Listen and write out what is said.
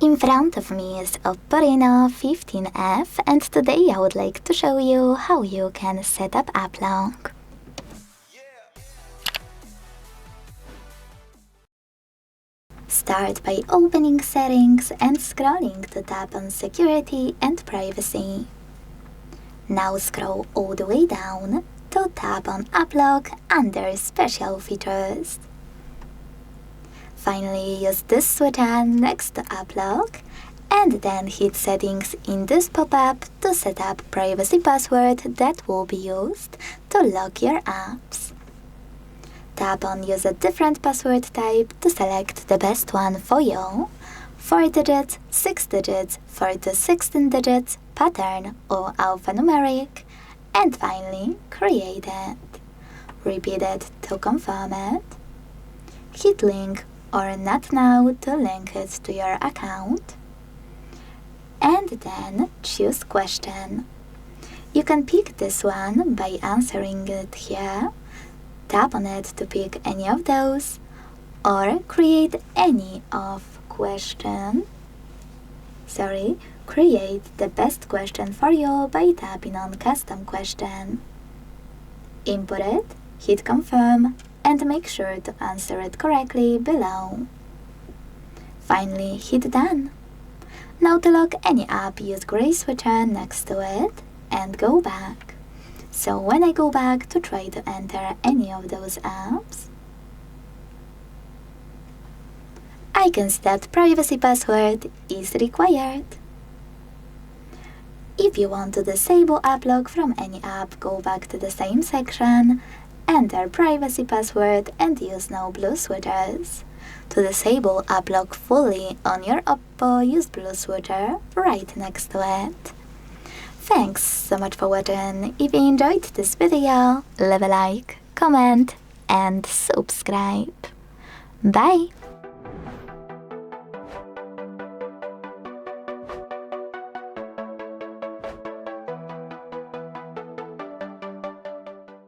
In front of me is OPPO F15, and today I would like to show you how you can set up app lock. Start by opening Settings and scrolling to tap on Security and Privacy. Now scroll all the way down to tap on App Lock under Special Features. Finally, use this switcher next to App Lock and then hit Settings in this pop-up to set up privacy password that will be used to lock your apps. Tap on Use a different password type to select the best one for you: 4 digits, 6 digits, 4 to 16 digits, pattern or alphanumeric, and finally create it. Repeat it to confirm it. Hit Link or Not Now to link it to your account. And then choose Question. You can pick this one by answering it here. Tap on it to pick any of those, or create any of question. Create the best question for you by tapping on Custom Question. Input it, hit Confirm, and make sure to answer it correctly below. Finally, hit Done. Now to lock any app, use gray switcher next to it and go back. So when I go back to try to enter any of those apps, I can see that privacy password is required. If you want to disable app lock from any app, go back to the same section, enter privacy password and use no blue switches. To disable app lock fully on your OPPO, use blue switcher right next to it. Thanks so much for watching. If you enjoyed this video, leave a like, comment and subscribe. Bye!